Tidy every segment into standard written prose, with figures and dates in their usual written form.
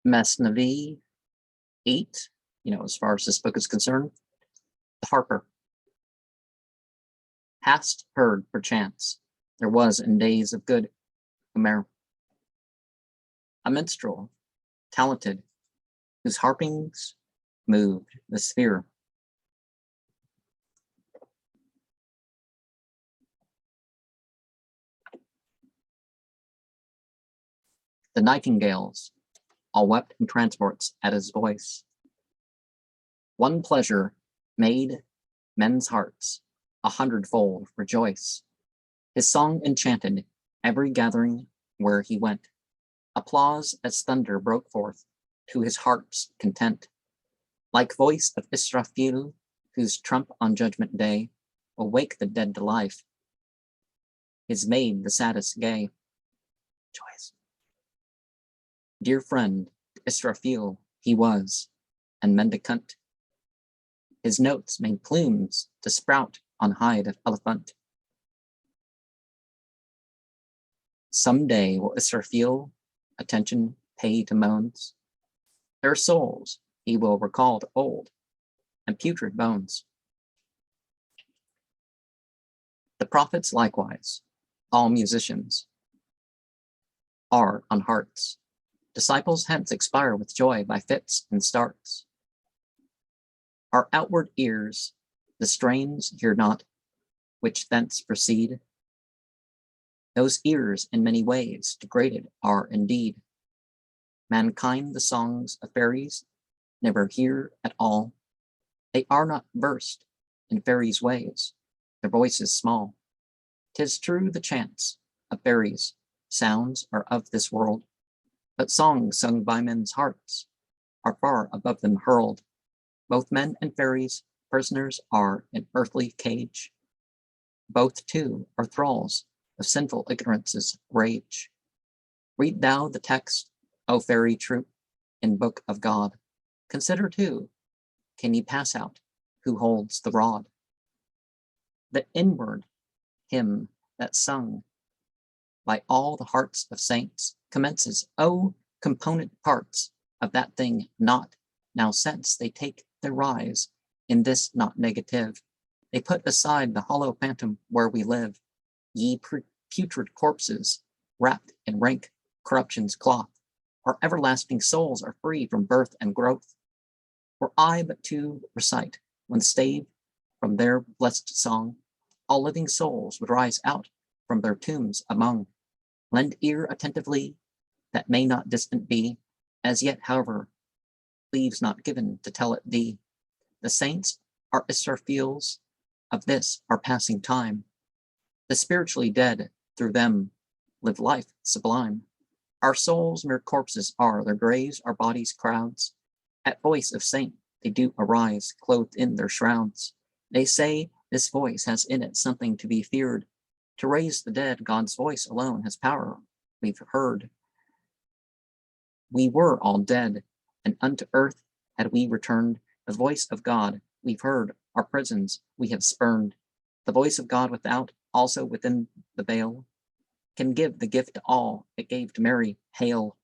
Mesnevi 8, as far as this book is concerned. The Harper. Hast heard, perchance, there was in days of good Homer a minstrel, talented, whose harpings moved the sphere. The nightingales all wept in transports at his voice. One pleasure made men's hearts 100-fold rejoice. His song enchanted every gathering where he went. Applause as thunder broke forth to his heart's content. Like voice of Israfil, whose trump on judgment day will wake the dead to life. His maid the saddest gay. Joyous. Dear friend, Israfil he was, and mendicant. His notes made plumes to sprout on hide of elephant. Some day will Israfil attention pay to moans. Their souls he will recall to old and putrid bones. The prophets likewise, all musicians, are on hearts. Disciples hence expire with joy by fits and starts. Our outward ears the strains hear not, which thence proceed. Those ears in many ways degraded are indeed. Mankind the songs of fairies never hear at all. They are not versed in fairies' ways, their voices small. 'Tis true the chants of fairies' sounds are of this world, but songs sung by men's hearts are far above them hurled. Both men and fairies prisoners are in earthly cage. Both too are thralls of sinful ignorance's rage. Read thou the text, O fairy troop, in book of God. Consider too, can ye pass out who holds the rod? The inward hymn that sung by all the hearts of saints commences, O component parts of that thing not now sense. They take their rise in this not negative. They put aside the hollow phantom where we live. Ye putrid corpses, wrapped in rank corruption's cloth, our everlasting souls are free from birth and growth. Were I but to recite one stave from their blessed song, all living souls would rise out from their tombs among. Lend ear attentively, that may not distant be, as yet, however, leaves not given to tell it thee. The saints are Israfils of this our passing time. The spiritually dead through them live life sublime. Our souls mere corpses are, their graves our bodies crowds. At voice of saint they do arise, clothed in their shrouds. They say this voice has in it something to be feared. To raise the dead, God's voice alone has power, we've heard. We were all dead, and unto earth had we returned. The voice of God we've heard, our prisons we have spurned. The voice of God without, also within the veil, can give the gift to all it gave to Mary. Hail!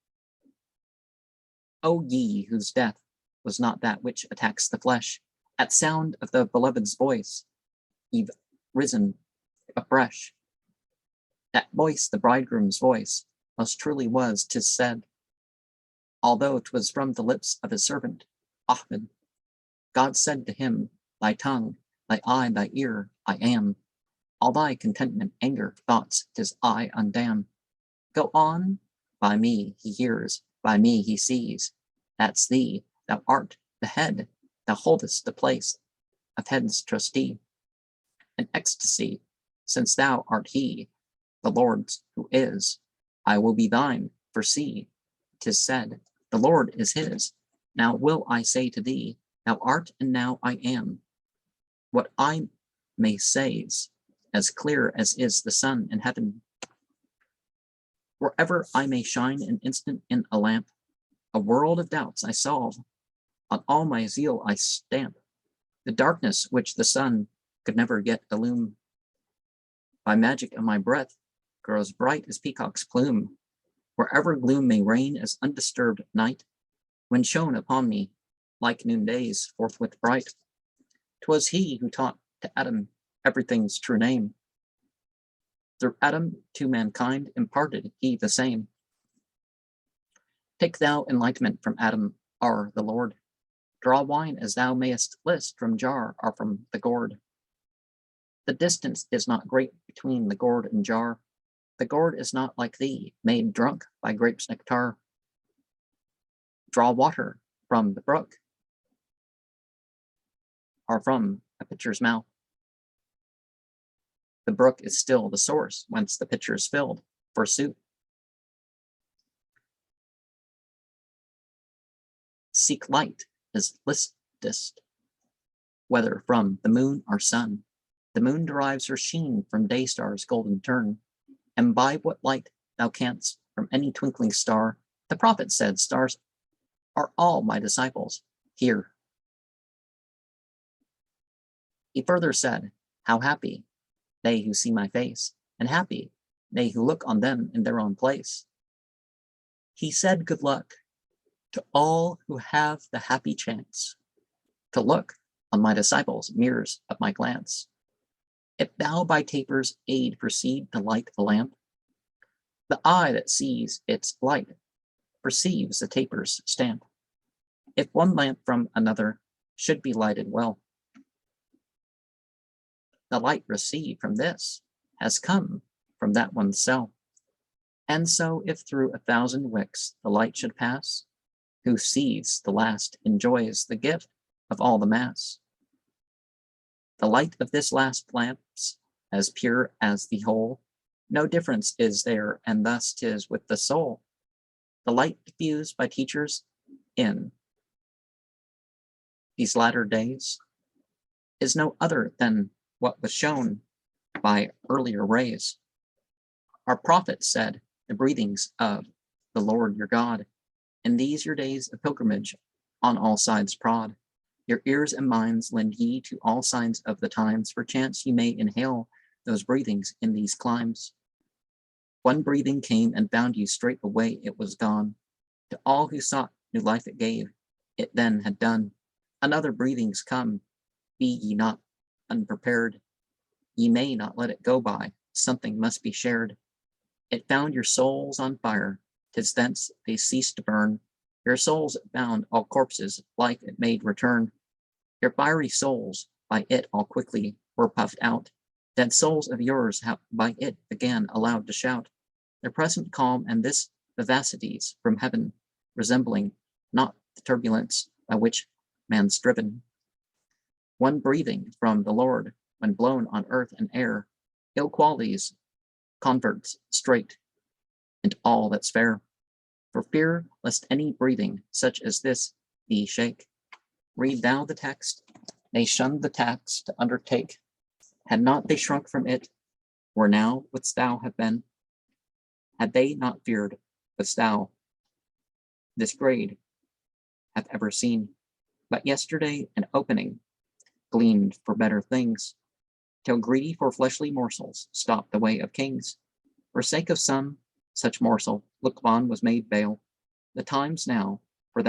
O ye whose death was not that which attacks the flesh, at sound of the beloved's voice, ye've risen afresh. That voice, the bridegroom's voice, most truly was, 'tis said, although 'twas from the lips of his servant, Ahmed. God said to him, thy tongue, thy eye, thy ear, I am. All thy contentment, anger, thoughts, 'tis I undam. Go on, by me he hears, by me he sees. That's thee, thou art the head, thou holdest the place of heaven's trustee. An ecstasy, since thou art he, the Lord's who is, I will be thine, for see, 'tis said, the Lord is his. Now will I say to thee, thou art and now I am. What I may say's as clear as is the sun in heaven. Wherever I may shine an instant in a lamp, a world of doubts I solve, on all my zeal I stamp. The darkness which the sun could never yet illume, by magic of my breath, grows bright as peacock's plume. Wherever gloom may reign as undisturbed night, when shone upon me like noondays forthwith bright. 'Twas he who taught to Adam everything's true name. Through Adam to mankind imparted he the same. Take thou enlightenment from Adam, our the Lord. Draw wine as thou mayest list from jar or from the gourd. The distance is not great between the gourd and jar. The gourd is not like thee, made drunk by grapes' nectar. Draw water from the brook, or from a pitcher's mouth. The brook is still the source whence the pitcher is filled, forsooth. Seek light as listest, whether from the moon or sun. The moon derives her sheen from day stars' golden turn. Imbibe what light thou canst from any twinkling star. The prophet said, stars are all my disciples. Hear. He further said, how happy they who see my face, and happy they who look on them in their own place. He said, good luck to all who have the happy chance to look on my disciples, mirrors of my glance. If thou by taper's aid proceed to light the lamp, the eye that sees its light perceives the taper's stamp. If one lamp from another should be lighted well, the light received from this has come from that one's cell. And so if through 1,000 wicks the light should pass, who sees the last enjoys the gift of all the mass. The light of this last lamp's as pure as the whole, no difference is there, and thus 'tis with the soul. The light diffused by teachers in these latter days is no other than what was shown by earlier rays. Our prophet said, the breathings of the Lord your God, in these your days of pilgrimage on all sides prod. Your ears and minds lend ye to all signs of the times, for chance ye may inhale those breathings in these climes. One breathing came and found you straight away, it was gone. To all who sought new life it gave, it then had done. Another breathings come, be ye not unprepared. Ye may not let it go by, something must be shared. It found your souls on fire, 'tis thence they ceased to burn. Your souls it found all corpses, life it made return. Your fiery souls by it all quickly were puffed out. Dead souls of yours have by it began aloud to shout. Their present calm and this vivacities from heaven, resembling not the turbulence by which man's driven. One breathing from the Lord, when blown on earth and air, ill qualities converts straight into all that's fair. For fear lest any breathing such as this thee shake, read thou the text. They shunned the tax to undertake. Had not they shrunk from it, where now wouldst thou have been? Had they not feared, wouldst thou this grade have ever seen? But yesterday an opening gleamed for better things, till greedy for fleshly morsels stopped the way of kings. For sake of some such morsel, Lukman was made bail. The times now for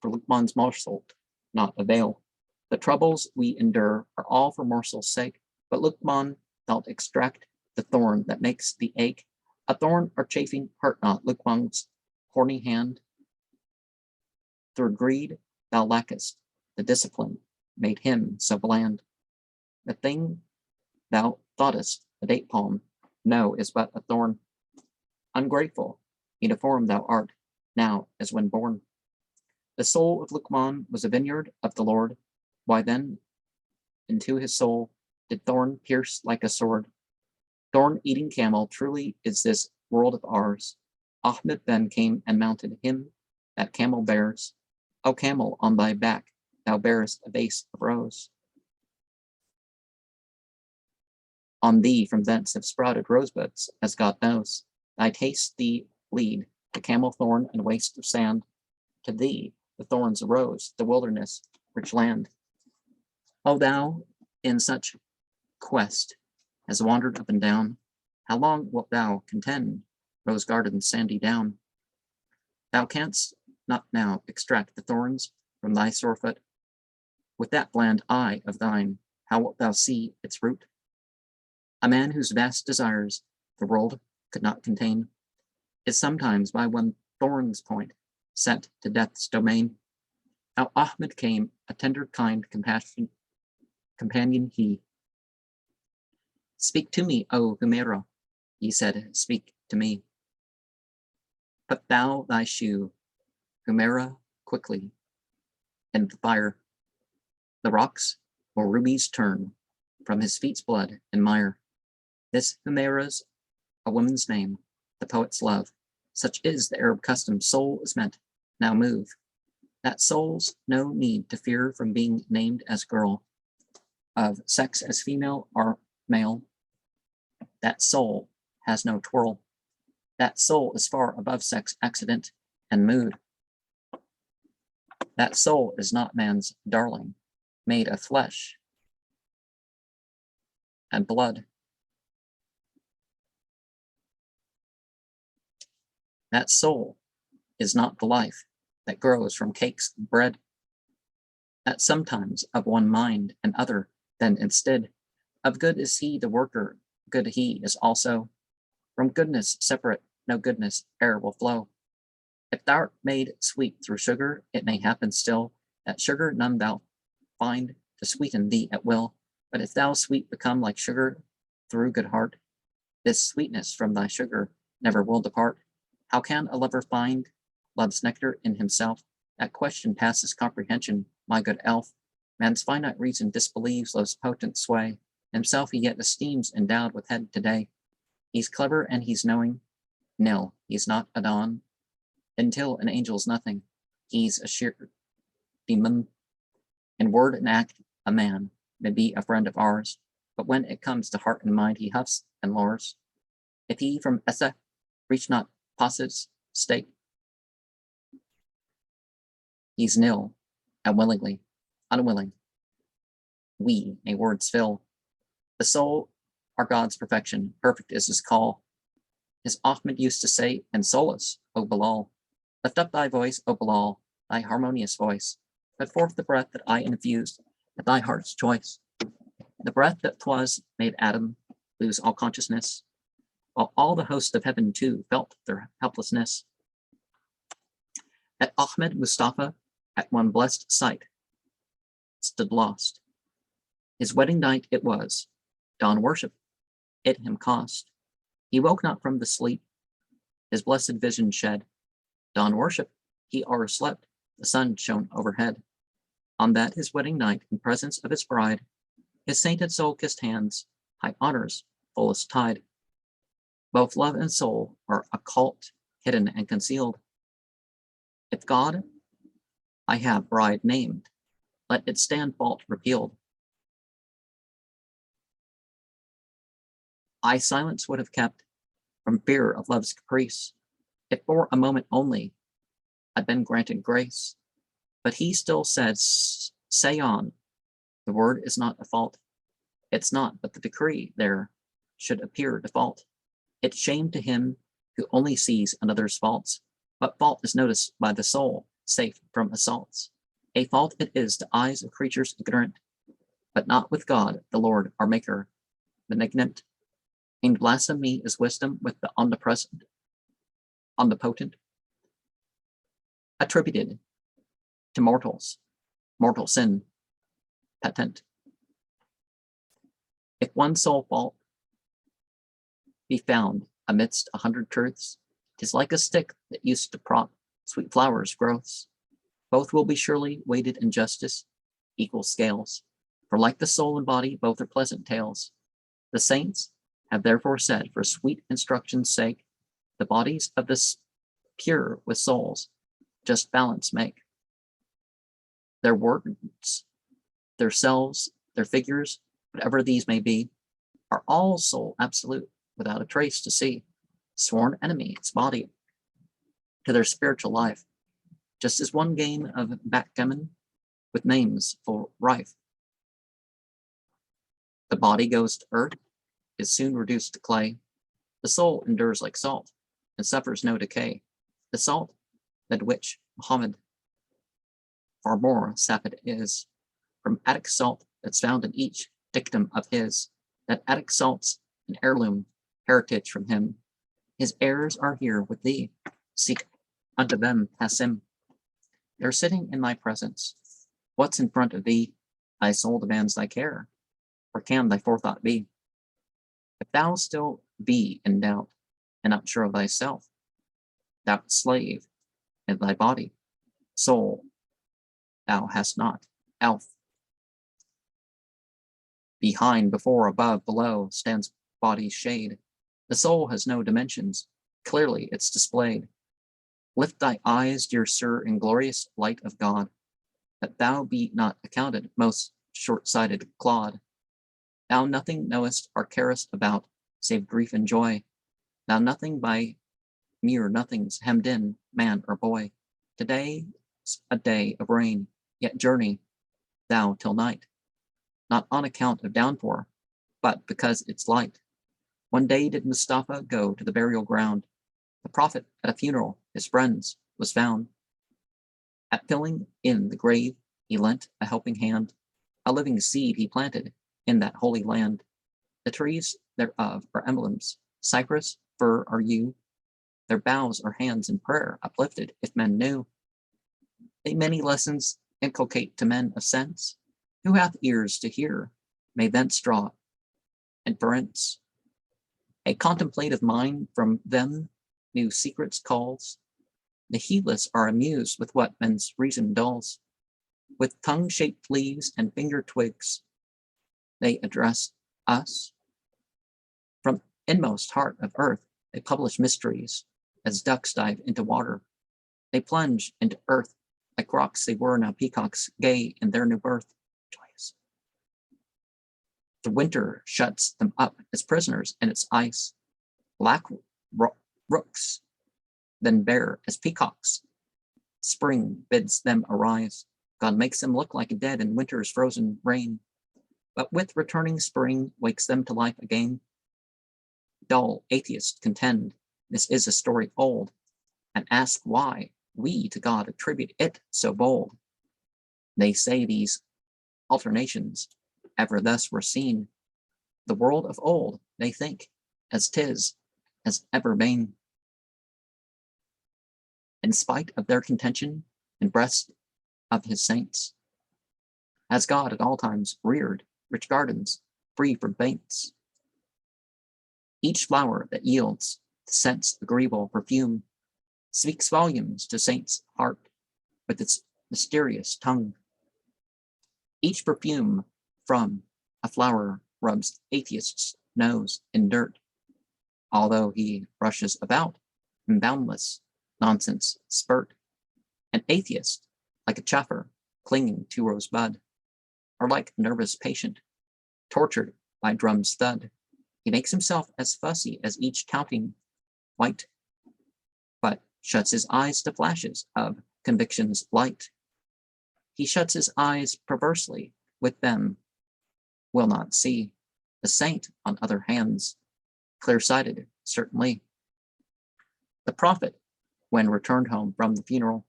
Lukman's morsel not avail. The troubles we endure are all for morsel's sake, but Lukman thou'lt extract the thorn that makes the ache. A thorn or chafing hurt not Lukman's horny hand. Through greed thou lackest, the discipline made him so bland. The thing thou thoughtest a date palm, no, is but a thorn. Ungrateful, uniform thou art, now as when born. The soul of Lukman was a vineyard of the Lord. Why then into his soul did thorn pierce like a sword? Thorn-eating camel, truly is this world of ours. Ahmed then came and mounted him that camel bears. O camel, on thy back thou bearest a vase of rose. On thee from thence have sprouted rosebuds, as God knows. Thy taste thee lead, the camel thorn and waste of sand. To thee the thorns arose, the wilderness, rich land. O thou in such quest has wandered up and down, how long wilt thou contend, rose garden sandy down? Thou canst not now extract the thorns from thy sore foot? With that bland eye of thine, how wilt thou see its root? A man whose vast desires the world could not contain is sometimes by one thorn's point sent to death's domain. How Ahmed came, a tender, kind, companion he. Speak to me, O Humaira, he said, speak to me. Put thou thy shoe, Humaira, quickly, in the fire. The rocks will rubies turn from his feet's blood and mire. This Humaira's a woman's name, the poet's love. Such is the Arab custom, soul is meant, now move. That soul's no need to fear from being named as girl, of sex as female or male. That soul has no twirl. That soul is far above sex, accident, and mood. That soul is not man's darling, made of flesh and blood. That soul is not the life that grows from cakes and bread. That sometimes of one mind and other, then instead of good is he the worker, good he is also. From goodness separate, no goodness e'er will flow. If thou art made sweet through sugar, it may happen still that sugar none thou find to sweeten thee at will. But if thou sweet become like sugar through good heart, this sweetness from thy sugar never will depart. How can a lover find love's nectar in himself? That question passes comprehension, my good elf. Man's finite reason disbelieves love's potent sway. Himself he yet esteems endowed with head today. He's clever and he's knowing. Nil, he's not a dawn. Until an angel's nothing, he's a sheer demon. In word and act, a man may be a friend of ours, but when it comes to heart and mind, he huffs and lowers. If he from Essa reach not Posse's stake, he's nil, and willingly, unwilling. We may words fill. The soul are God's perfection, perfect is his call. His Ahmed used to say in solace, O Bilal, lift up thy voice, O Bilal, thy harmonious voice. Put forth the breath that I infused at thy heart's choice. The breath that 'twas made Adam lose all consciousness, while all the host of heaven too felt their helplessness. At Ahmed Mustafa, at one blessed sight, stood lost. His wedding night it was, dawn worship it him cost. He woke not from the sleep, his blessed vision shed. Dawn worship, he o'erslept, the sun shone overhead. On that his wedding night, in presence of his bride, his sainted soul kissed hands, high honors fullest tide. Both love and soul are occult, hidden and concealed. If God I have bride named, let it stand fault repealed. I silence would have kept from fear of love's caprice, if for a moment only I'd been granted grace. But he still said, say on, the word is not a fault. It's not, but the decree there should appear default. It's shame to him who only sees another's faults, but fault is noticed by the soul, safe from assaults. A fault it is to eyes of creatures ignorant, but not with God, the Lord, our Maker, benignant. And blasphemy is wisdom with the omnipresent, omnipotent, attributed to mortals, mortal sin, patent. If one sole fault be found amidst 100 truths, 'tis like a stick that used to prop sweet flowers' growths. Both will be surely weighted in justice, equal scales, for like the soul and body, both are pleasant tales. The saints have therefore said, for sweet instruction's sake, the bodies of this pure with souls just balance make. Their words, their selves, their figures, whatever these may be, are all soul absolute, without a trace to see. Sworn enemy, its body, to their spiritual life, just as one game of backgammon with names full rife. The body goes to earth, is soon reduced to clay. The soul endures like salt, and suffers no decay. The salt than which Muhammad far more sapid is, from Attic salt that's found in each dictum of his, that Attic salt's an heirloom heritage from him. His heirs are here with thee, seek unto them, pass him. They're sitting in my presence. What's in front of thee? Thy soul demands thy care, or can thy forethought be? If thou still be in doubt, and not sure of thyself, thou slave in thy body, soul thou hast not, elf. Behind, before, above, below, stands body's shade. The soul has no dimensions, clearly it's displayed. Lift thy eyes, dear sir, in glorious light of God, that thou be not accounted most short-sighted clod. Thou nothing knowest or carest about, save grief and joy. Thou nothing by mere nothings hemmed in, man or boy. Today's a day of rain, yet journey thou till night, not on account of downpour, but because it's light. One day did Mustafa go to the burial ground. The prophet at a funeral, his friends, was found. At filling in the grave, he lent a helping hand. A living seed he planted in that holy land. The trees thereof are emblems. Cypress, fir, or yew. Their boughs are hands in prayer uplifted, if men knew. They many lessons inculcate to men of sense. Who hath ears to hear may thence draw inference. A contemplative mind from them new secrets calls. The heedless are amused with what men's reason dulls. With tongue-shaped leaves and finger twigs, they address us. From inmost heart of earth, they publish mysteries. As ducks dive into water, they plunge into earth. Like rocks they were, now peacocks, gay in their new birth. Joyous. The winter shuts them up as prisoners in its ice. Black rooks, then bare as peacocks. Spring bids them arise. God makes them look like dead in winter's frozen rain. But with returning spring wakes them to life again. Dull atheists contend this is a story old, and ask why we to God attribute it so bold. They say these alternations ever thus were seen. The world of old, they think, as 'tis, as ever been. In spite of their contention in breast of his saints, has God at all times reared rich gardens, free from baits. Each flower that yields the scent's agreeable perfume speaks volumes to saint's heart with its mysterious tongue. Each perfume from a flower rubs atheist's nose in dirt, although he rushes about in boundless nonsense spurt. An atheist, like a chaffer clinging to rosebud, or like a nervous patient tortured by drum's thud, he makes himself as fussy as each counting white, but shuts his eyes to flashes of conviction's light. He shuts his eyes perversely, with them will not see. The saint, on other hands, clear-sighted, certainly. The prophet, when returned home from the funeral,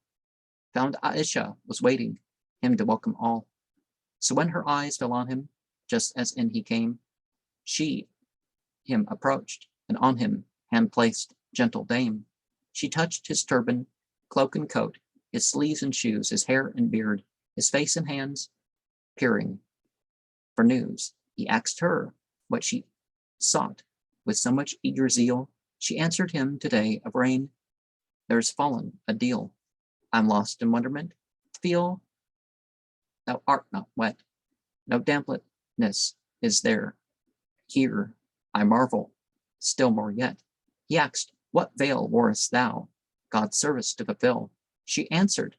found Aisha was waiting him to welcome all. So when her eyes fell on him, just as in he came, she him approached, and on him hand placed, gentle dame. She touched his turban, cloak and coat, his sleeves and shoes, his hair and beard, his face and hands, peering for news. He asked her what she sought with so much eager zeal. She answered him, today of rain there's fallen a deal. I'm lost in wonderment. Feel thou art not wet. No dampness is there. Here I marvel, still more yet. He asked, what veil worest thou, God's service to fulfill? She answered,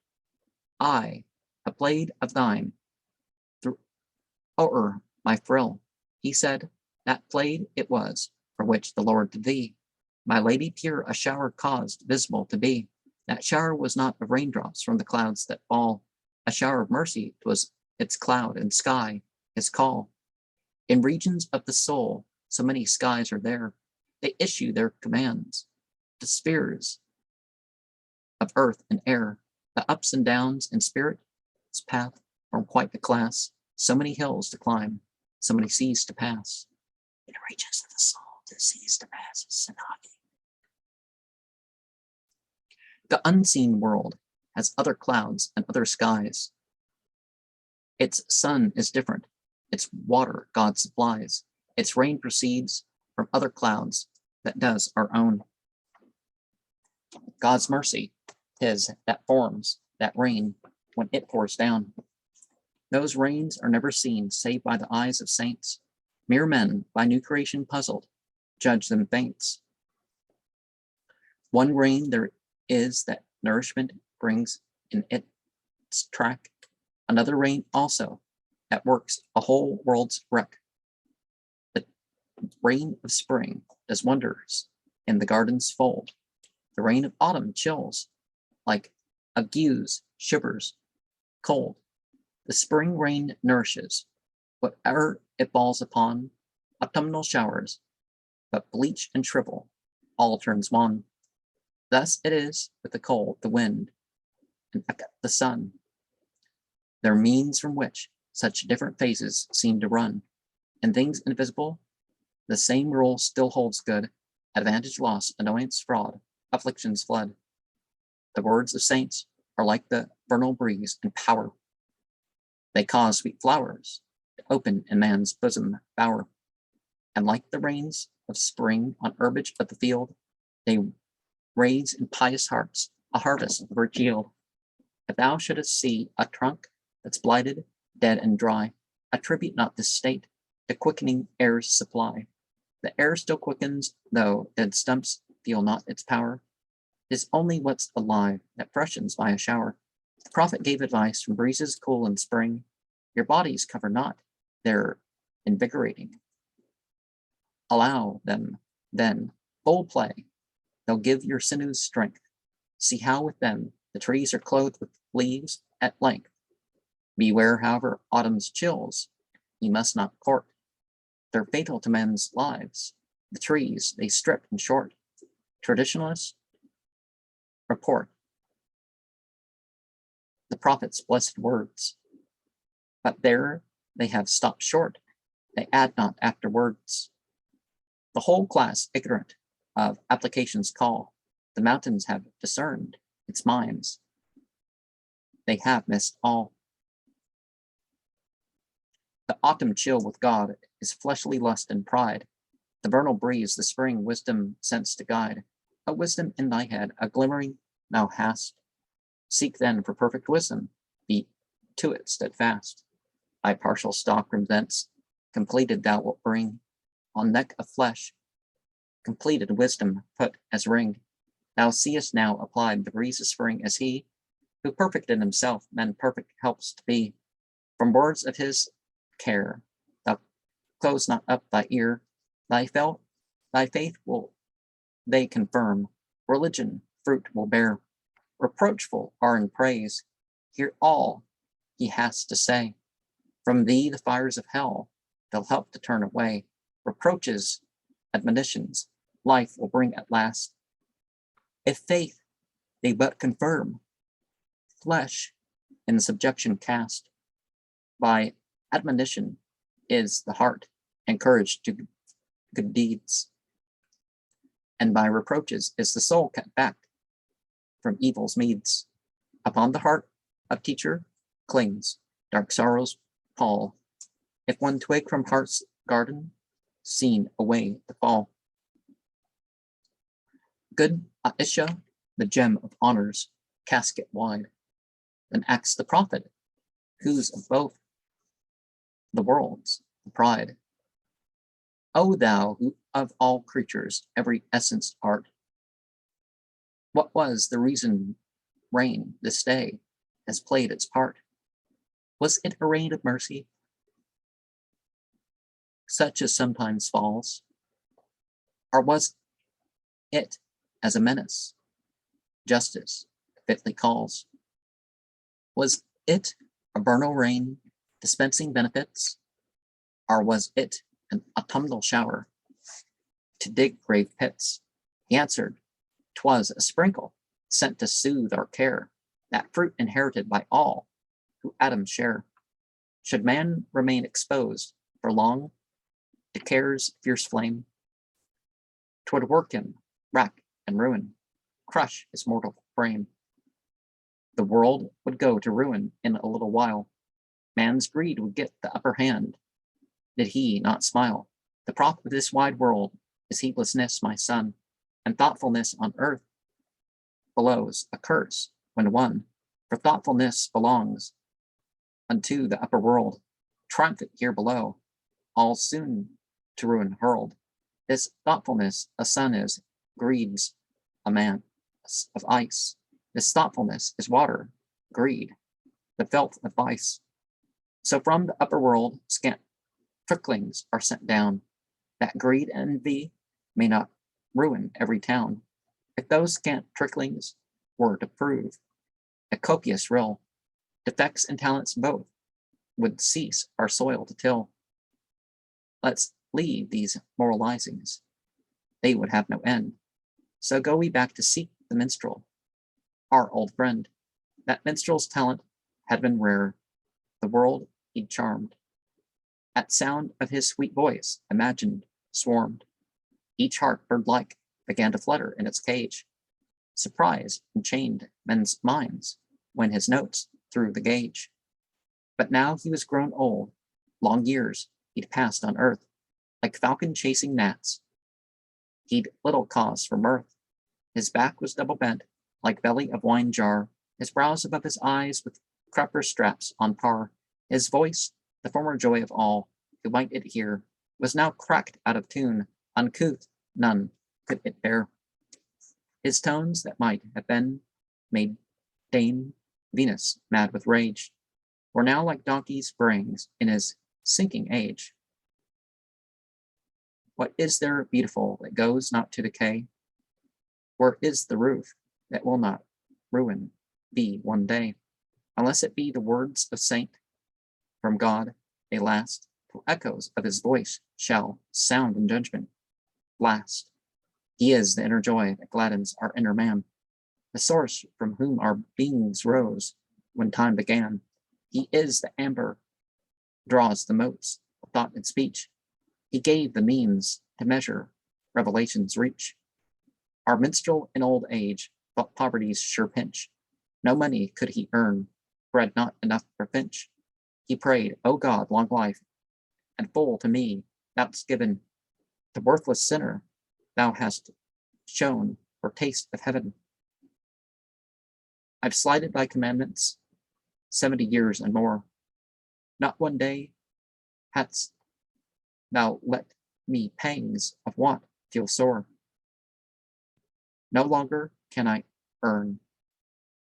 I, a blade of thine, through o'er my frill. He said, that blade it was, for which the Lord to thee, my lady pure, a shower caused visible to be. That shower was not of raindrops from the clouds that fall. A shower of mercy 'twas, its cloud and sky, his call. In regions of the soul, so many skies are there, they issue their commands to spheres of earth and air, the ups and downs in spirit, its path from quite the class, so many hills to climb, so many seas to pass. It reaches of the soul to seas to pass, Senagi. The unseen world has other clouds and other skies. Its sun is different. Its water God supplies. Its rain proceeds from other clouds that does our own. God's mercy is that forms that rain when it pours down. Those rains are never seen save by the eyes of saints. Mere men, by new creation puzzled, judge them faints. One rain there is that nourishment brings in its track. Another rain also that works a whole world's wreck. The rain of spring does wonders in the garden's fold. The rain of autumn chills like a gueuse shivers cold. The spring rain nourishes whatever it falls upon. Autumnal showers, but bleach and shrivel, all turns wan. Thus it is with the cold, the wind, and the sun. Their means from which such different phases seem to run. In things invisible, the same rule still holds good. Advantage loss, annoyance fraud, afflictions fled. The words of saints are like the vernal breeze and power. They cause sweet flowers to open in man's bosom bower. And like the rains of spring on herbage of the field, they raise in pious hearts a harvest of virtue yield. If thou shouldst see a trunk that's blighted, dead and dry, attribute not this state to quickening air's supply. The air still quickens, though dead stumps feel not its power. It is only what's alive that freshens by a shower. The prophet gave advice from breezes cool in spring. Your bodies cover not, they're invigorating. Allow them, then, full play. They'll give your sinews strength. See how with them the trees are clothed with leaves at length. Beware, however, autumn's chills. You must not court. They're fatal to men's lives. The trees they strip in short. Traditionalists report the prophet's blessed words. But there they have stopped short. They add not afterwards. The whole class ignorant of applications call. The mountains have discerned its minds. They have missed all. The autumn chill with God is fleshly lust and pride. The vernal breeze, the spring wisdom sense to guide. A wisdom in thy head, a glimmering thou hast. Seek then for perfect wisdom, be to it steadfast. Thy partial stock from thence, completed thou wilt bring. On neck of flesh, completed wisdom put as ring. Thou seest now applied the breeze of spring as he, who perfect in himself, men perfect helps to be. From words of his care, thou close not up thy ear. Thy faith will they confirm. Religion fruit will bear. Reproachful are in praise. Hear all he has to say. From thee the fires of hell, they'll help to turn away. Reproaches, admonitions, life will bring at last. If faith they but confirm, flesh in subjection cast. By admonition is the heart encouraged to good deeds, and by reproaches is the soul kept back from evil's meeds. Upon the heart of teacher clings dark sorrows pall. If one twig from heart's garden seen away to fall. Good Aisha, the gem of honors, casket wide. Then acts the prophet, whose of both the worlds the pride. O thou who of all creatures every essence art, what was the reason rain this day has played its part? Was it a rain of mercy, such as sometimes falls? Or was it as a menace, justice fitly calls? Was it a vernal rain dispensing benefits? Or was it an autumnal shower to dig grave pits? He answered, 'twas a sprinkle sent to soothe our care, that fruit inherited by all who atoms share. Should man remain exposed for long to care's fierce flame, 'twould work him wrack and ruin, crush his mortal frame. The world would go to ruin in a little while. Man's greed would get the upper hand. Did he not smile? The prop of this wide world is heedlessness, my son, and thoughtfulness on earth below's a curse when won, for thoughtfulness belongs unto the upper world. Triumphant here below, all soon to ruin hurled. This thoughtfulness a sun is, greed's a man of ice. This thoughtfulness is water, greed, the filth of vice. So from the upper world scant tricklings are sent down, that greed and envy may not ruin every town. If those scant tricklings were to prove a copious rill, defects and talents both would cease our soil to till. Let's leave these moralizings, they would have no end. So go we back to seek the minstrel, our old friend. That minstrel's talent had been rare, the world he'd charmed. At sound of his sweet voice, imagined swarmed. Each heart bird-like began to flutter in its cage. Surprise enchained men's minds when his notes threw the gauge. But now he was grown old, long years he'd passed on earth, like falcon chasing gnats. He'd little cause for mirth. His back was double bent, like belly of wine jar, his brows above his eyes with crupper straps on par. His voice, the former joy of all who might it hear, was now cracked out of tune, uncouth, none could it bear. His tones that might have been made Dame Venus mad with rage were now like donkey's brayings in his sinking age. What is there beautiful that goes not to decay? Where is the roof that will not ruin be one day? Unless it be the words of saint from God, they last till echoes of his voice shall sound in judgment last. He is the inner joy that gladdens our inner man, the source from whom our beings rose when time began. He is the amber draws the motes of thought and speech. He gave the means to measure revelation's reach. Our minstrel in old age felt poverty's sure pinch. No money could he earn, bread not enough for Finch. He prayed, O God, long life, and full to me thou'st given. The worthless sinner thou hast shown for taste of heaven. I've slighted thy commandments 70 years and more. Not one day hadst thou let me pangs of want feel sore. No longer can I earn.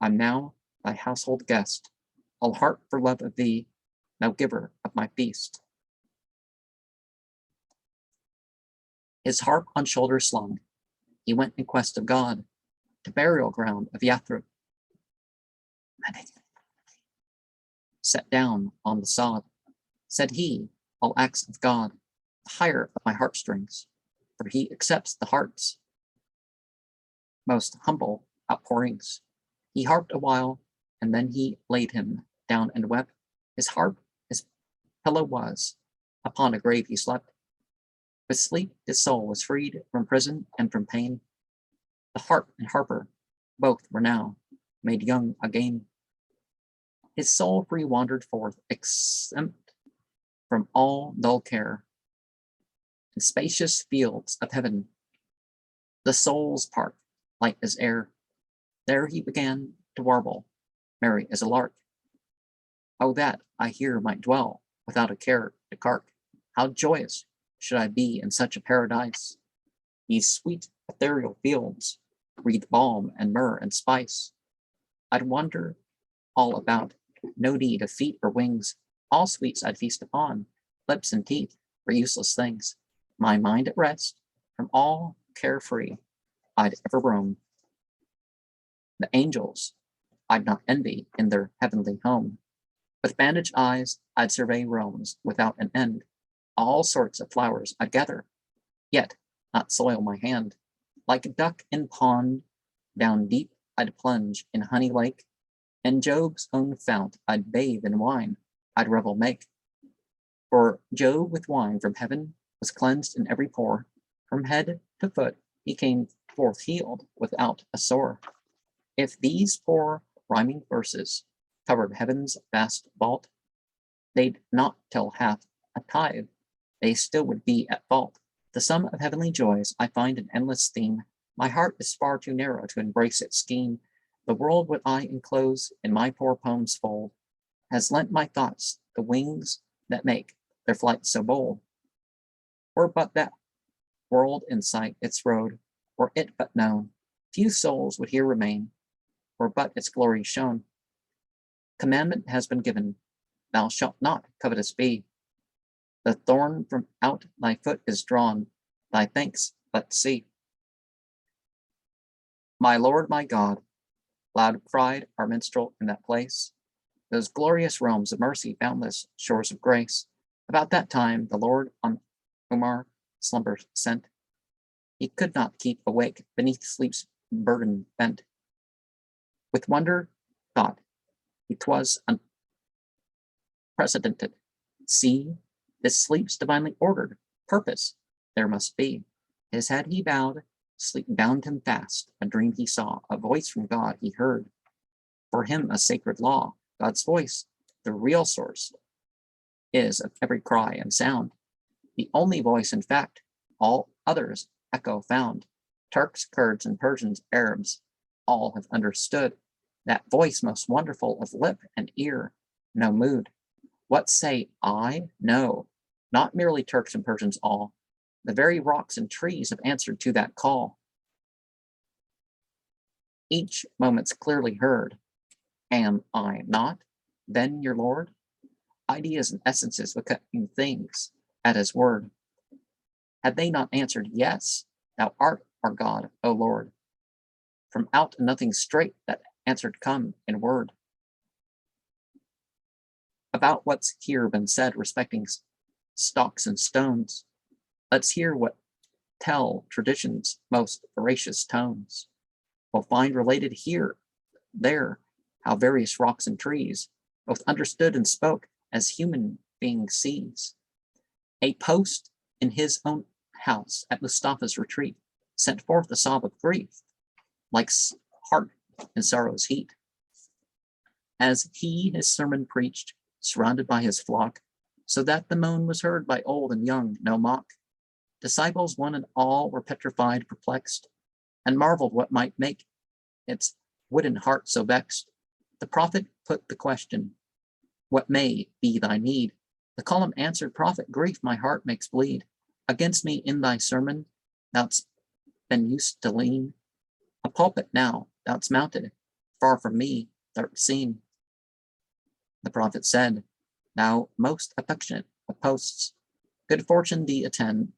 I'm now thy household guest, all heart for love of thee, now giver of my feast. His harp on shoulder slung, he went in quest of God, to burial ground of Yathrib. Set down on the sod, said he, all acts of God, the higher of my heartstrings, for he accepts the heart's most humble outpourings. He harped a while, and then he laid him down and wept. His harp, his pillow was, upon a grave he slept. With sleep his soul was freed from prison and from pain. The harp and Harper, both were now made young again. His soul free wandered forth, exempt from all dull care, in spacious fields of heaven, the soul's park, light as air. There he began to warble, merry as a lark. Oh, that I here might dwell, without a care to cark. How joyous should I be in such a paradise? These sweet ethereal fields breathe balm and myrrh and spice. I'd wander all about, no need of feet or wings. All sweets I'd feast upon, lips and teeth were useless things. My mind at rest, from all care free, I'd ever roam. The angels I'd not envy in their heavenly home. With bandaged eyes I'd survey realms without an end. All sorts of flowers I'd gather, yet not soil my hand. Like a duck in pond, down deep I'd plunge in honey lake, and Job's own fount I'd bathe in wine, I'd revel make. For Job with wine from heaven was cleansed in every pore, from head to foot he came forth healed without a sore. If these poor rhyming verses covered heaven's vast vault, they'd not tell half a tithe, they still would be at fault. The sum of heavenly joys I find an endless theme. My heart is far too narrow to embrace its scheme. The world what I enclose in my poor poem's fold has lent my thoughts the wings that make their flight so bold. Were but that world in sight its road, were it but known, few souls would here remain, were but its glory shown. Commandment has been given, thou shalt not covetous be. The thorn from out thy foot is drawn, thy thanks let's see. My Lord, my God, loud cried our minstrel in that place, those glorious realms of mercy, boundless shores of grace. About that time the Lord on Umar slumber sent. He could not keep awake beneath sleep's burden bent. With wonder thought he 'twas unprecedented. See, this sleep's divinely ordered, purpose there must be. His head he bowed, sleep bound him fast, a dream he saw, a voice from God he heard. For him a sacred law, God's voice, the real source, is of every cry and sound. The only voice, in fact, all others echo found. Turks, Kurds, and Persians, Arabs, all have understood that voice most wonderful of lip and ear, no mood. What say I? No, not merely Turks and Persians all. The very rocks and trees have answered to that call. Each moment's clearly heard. Am I not, then, your Lord? Ideas and essences becoming things at his word. Had they not answered, yes, thou art our God, O Lord? From out nothing straight that answered come in word. About what's here been said respecting stocks and stones, let's hear what tell tradition's most veracious tones. We'll find related here, there, how various rocks and trees, both understood and spoke as human being sees. A post in his own house at Mustafa's retreat sent forth a sob of grief, like heart in sorrow's heat. As he his sermon preached, surrounded by his flock, so that the moan was heard by old and young, no mock. Disciples one and all were petrified, perplexed, and marveled what might make its wooden heart so vexed. The prophet put the question, what may be thy need? The column answered, prophet, grief my heart makes bleed. Against me in thy sermon thou'st been used to lean. A pulpit now thou'st mounted, far from me thou'rt seen. The prophet said, thou most affectionate of posts, good fortune thee attend,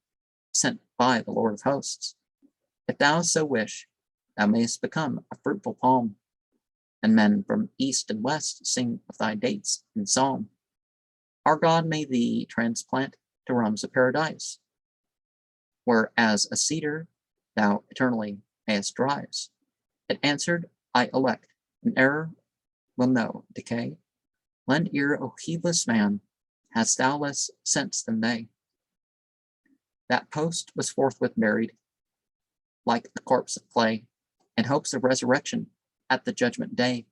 sent by the Lord of hosts. If thou so wish, thou mayst become a fruitful palm, and men from east and west sing of thy dates in psalm. Our God may thee transplant to realms of paradise, where as a cedar thou eternally mayest rise. It answered, I elect, an error will no decay. Lend ear, O heedless man, hast thou less sense than they? That post was forthwith buried, like a corpse of clay, in hopes of resurrection at the judgment day.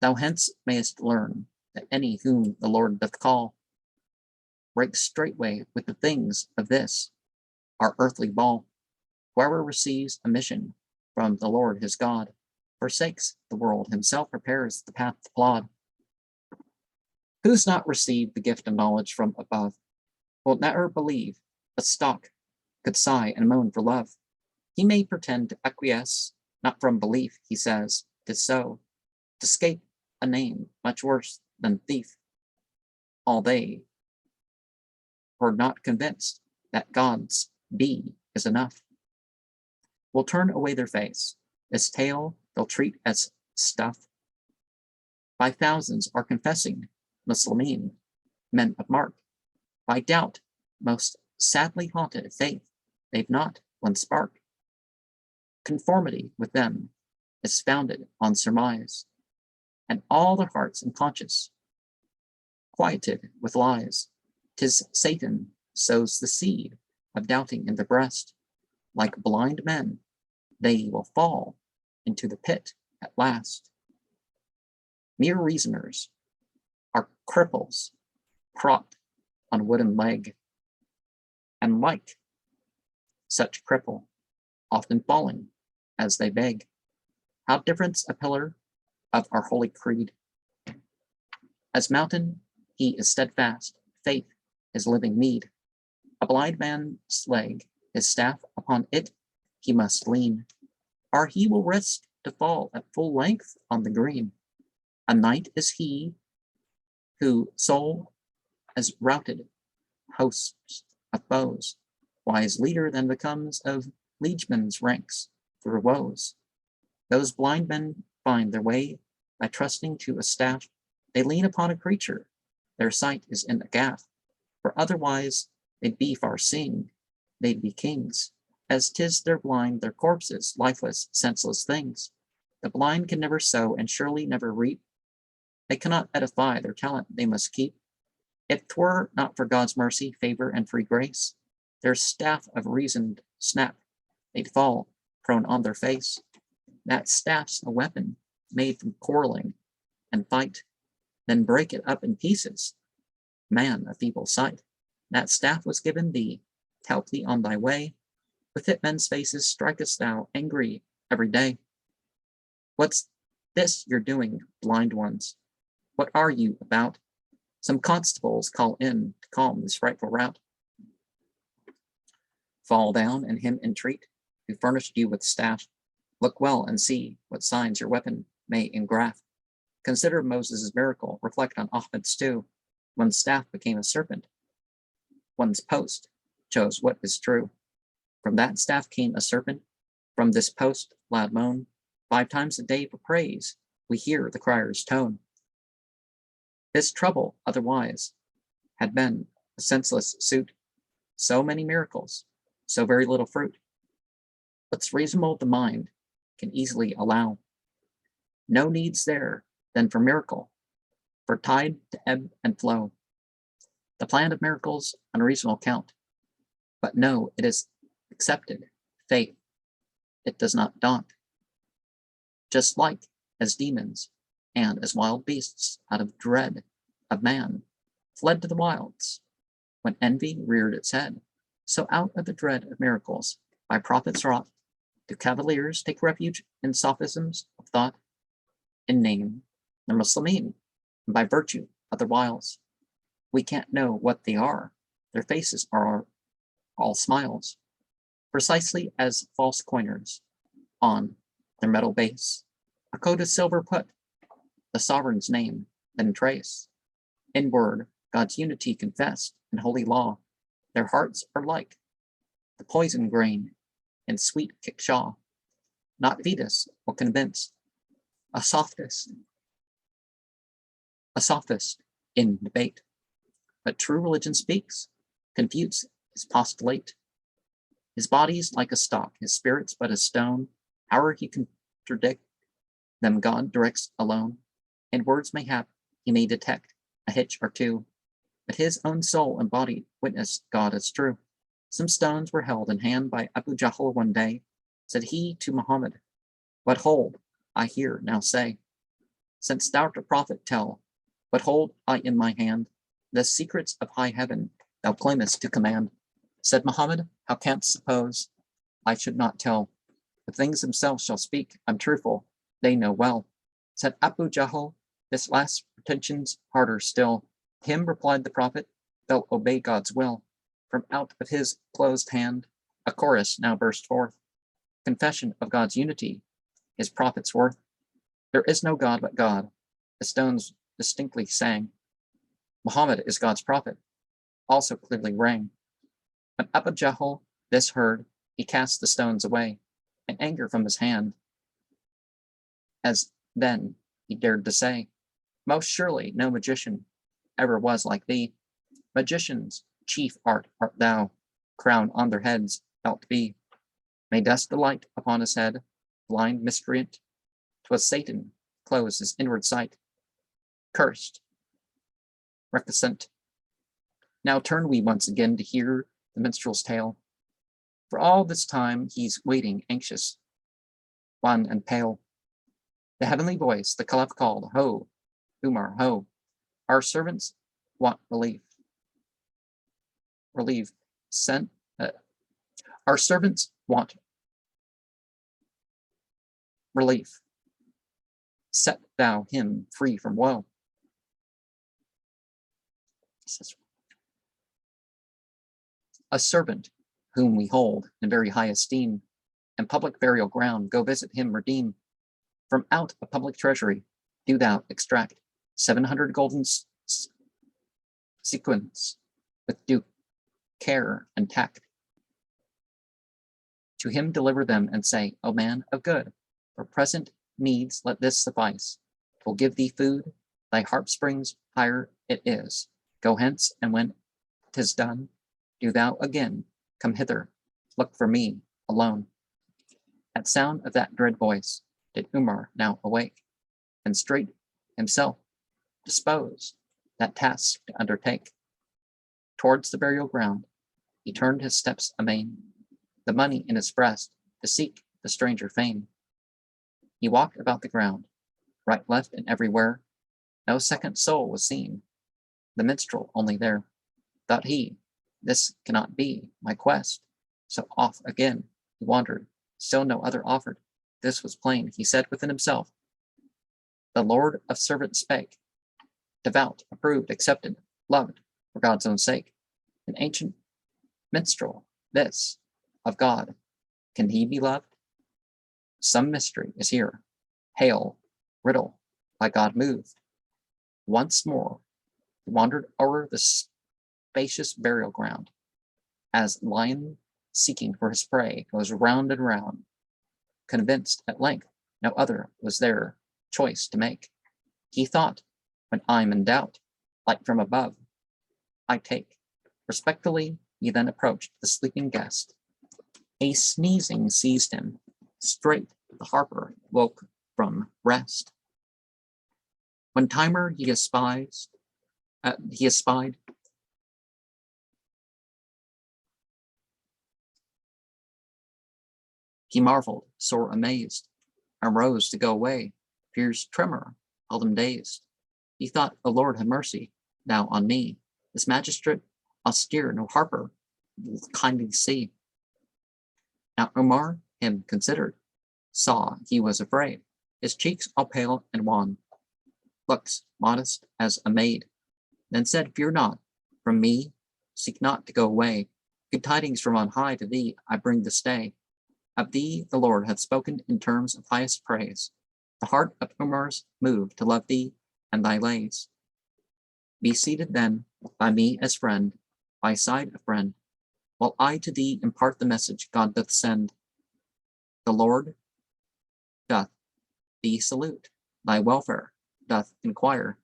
Thou hence mayest learn that any whom the Lord doth call breaks straightway with the things of this, our earthly ball. Whoever receives a mission from the Lord his God, forsakes the world, himself prepares the path to plod. Who's not received the gift of knowledge from above will never believe a stock could sigh and moan for love. He may pretend to acquiesce, not from belief, he says, 'tis so, to scape a name much worse than thief. All they who are not convinced that God's be is enough will turn away their face. This tale they'll treat as stuff. By thousands are confessing Muslimin, men of mark. By doubt, most sadly haunted faith, they've not one spark. Conformity with them is founded on surmise, and all their hearts unconscious, quieted with lies. 'Tis Satan sows the seed of doubting in the breast. Like blind men, they will fall into the pit at last. Mere reasoners are cripples propped on wooden leg, and like such cripple, often falling as they beg. How different's a pillar of our holy creed. As mountain, he is steadfast, faith is living mead. A blind man's leg, his staff, upon it he must lean, or he will risk to fall at full length on the green. A knight is he who soul as routed hosts of foes, wise leader then becomes of liegemen's ranks through woes. Those blind men find their way by trusting to a staff. They lean upon a creature, their sight is in a gaff, for otherwise they'd be far seeing, they'd be kings, as 'tis their blind, their corpses, lifeless, senseless things. The blind can never sow and surely never reap. They cannot edify, their talent they must keep. If 'twere not for God's mercy, favor, and free grace, their staff of reasoned snap, they'd fall prone on their face. That staff's a weapon made from quarreling and fight, then break it up in pieces. Man of feeble sight, that staff was given thee to help thee on thy way. With it men's faces strikest thou angry every day. What's this you're doing, blind ones? What are you about? Some constables call in to calm this frightful rout. Fall down and him entreat who furnished you with staff. Look well and see what signs your weapon may engraft. Consider Moses' miracle, reflect on Ahmed's too. One's staff became a serpent. One's post chose what is true. From that staff came a serpent. From this post, loud moan. 5 times a day for praise, we hear the crier's tone. This trouble, otherwise, had been a senseless suit. So many miracles, so very little fruit. What's reasonable the mind can easily allow. No needs there than for miracle, for tide to ebb and flow. The plan of miracles unreasonable count, but no, it is accepted, faith, it does not daunt. Just like as demons and as wild beasts out of dread of man fled to the wilds when envy reared its head, so out of the dread of miracles by prophets wrought do cavaliers take refuge in sophisms of thought. In name, the Muslimin, and by virtue of their wiles. We can't know what they are. Their faces are all smiles, precisely as false coiners on their metal base. A coat of silver put, the sovereign's name, then trace. In word, God's unity confessed in holy law. Their hearts are like the poison grain in sweet kickshaw. Not fetus will convince a sophist in debate. But true religion speaks, confutes his postulate. His body's like a stock, his spirit's but a stone. However he contradict them, God directs alone. In words mayhap he may detect a hitch or two, but his own soul and body witness God is true. Some stones were held in hand by Abu Jahl one day. Said he to Muhammad, "What hold I here now say? Since thou the prophet tell, what hold I in my hand? The secrets of high heaven thou claimest to command." Said Muhammad, "How canst suppose I should not tell? The things themselves shall speak, I'm truthful, they know well." Said Abu Jahl, "This last pretension's harder still." Him replied the prophet, "They'll obey God's will." From out of his closed hand a chorus now burst forth, confession of God's unity, his prophet's worth. There is no God but God, the stones distinctly sang. Muhammad is God's prophet, also clearly rang. When Abu Jahl this heard, he cast the stones away, in anger from his hand. As then he dared to say, "Most surely no magician ever was like thee. Magicians' chief art thou, crown on their heads thou'lt be. May dust alight upon his head, blind miscreant, 'Twas Satan closed his inward sight, cursed, recusant. Now turn we once again to hear the minstrel's tale. For all this time he's waiting, anxious, wan and pale. The heavenly voice, the caliph called, Ho, Umar, ho, our servants want relief. Relief, sent. Our servants want relief. Set thou him free from woe. A servant whom we hold in very high esteem, and public burial ground, go visit him, redeem. From out a public treasury, do thou extract 700 golden sequins with due care and tact. To him deliver them and say, O man of good, for present needs let this suffice. 'Twill give thee food, thy harp springs higher it is. Go hence, and when 'tis done, do thou again come hither, look for me alone. At sound of that dread voice did Umar now awake, and straight himself dispose that task to undertake. Towards the burial ground he turned his steps amain, the money in his breast to seek the stranger fame. He walked about the ground, right, left, and everywhere. No second soul was seen, the minstrel only there. Thought he, this cannot be my quest. So off again he wandered, still no other offered. This was plain, he said within himself. The Lord of servants spake, devout, approved, accepted, loved for God's own sake. An ancient minstrel, this, of God. Can he be loved? Some mystery is here. Hail, riddle, by God moved. Once more he wandered o'er the spacious burial ground, as lion seeking for his prey goes round and round, convinced at length no other was their choice to make. He thought, when I'm in doubt, like from above, I take. Respectfully he then approached the sleeping guest. A sneezing seized him. Straight the Harper woke from rest. When Timer he espied, he marveled, sore amazed, and rose to go away. Fear's tremor held him dazed. He thought, O Lord, have mercy now on me. This magistrate austere, no Harper, will kindly see. Now Umar him considered, saw he was afraid. His cheeks all pale and wan, looks modest as a maid. Then said, Fear not, from me seek not to go away. Good tidings from on high to thee I bring this day. Of thee the Lord hath spoken in terms of highest praise. The heart of Umar's moved to love thee and thy lays. Be seated then by me as friend, by side a friend, while I to thee impart the message God doth send. The Lord doth thee salute, thy welfare doth inquire.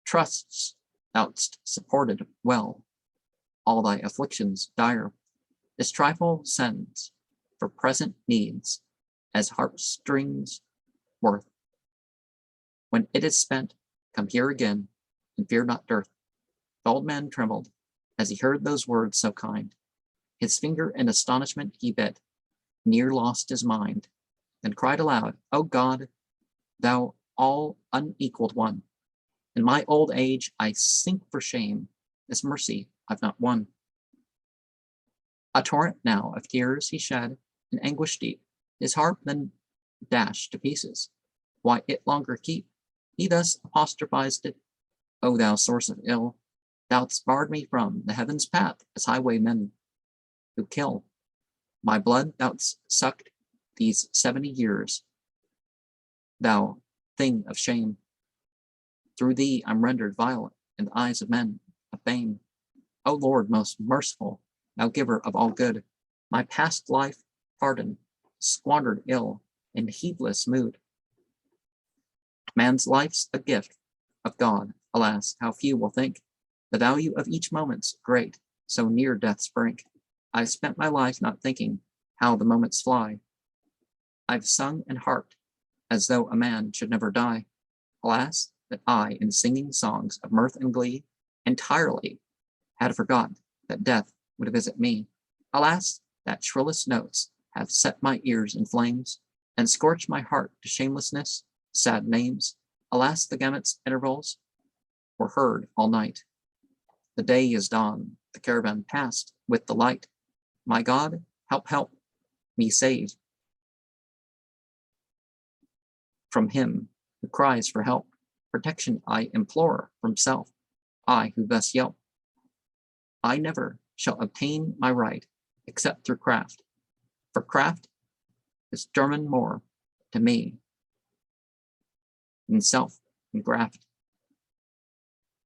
Trusts thou'st supported well all thy afflictions dire. This trifle sends for present needs as harp strings worth. When it is spent, come here again, and fear not dearth. The old man trembled as he heard those words so kind. His finger in astonishment he bit, near lost his mind, then cried aloud, O God, thou all unequaled one, in my old age I sink for shame, this mercy I've not won. A torrent now of tears he shed, in anguish deep, his harp then dashed to pieces. Why it longer keep? He thus apostrophized it, O thou source of ill, thou'st barred me from the heaven's path as highwaymen who kill. My blood thou'st sucked these 70 years, thou thing of shame. Through thee I'm rendered vile in the eyes of men of fame. O Lord most merciful, thou giver of all good, my past life pardon, squandered ill in heedless mood. Man's life's a gift of God, alas, how few will think the value of each moment's great, so near death's brink. I've spent my life not thinking how the moments fly. I've sung and harped as though a man should never die. Alas, that I, in singing songs of mirth and glee, entirely had forgot that death would visit me. Alas, that shrillest notes have set my ears in flames, and scorched my heart to shamelessness, sad names. Alas, the gamut's intervals were heard all night. The day is dawn, the caravan passed with the light. My God, help me save from him who cries for help. Protection I implore from self, I who thus yelp. I never shall obtain my right except through craft, for craft is German more to me than self and graft.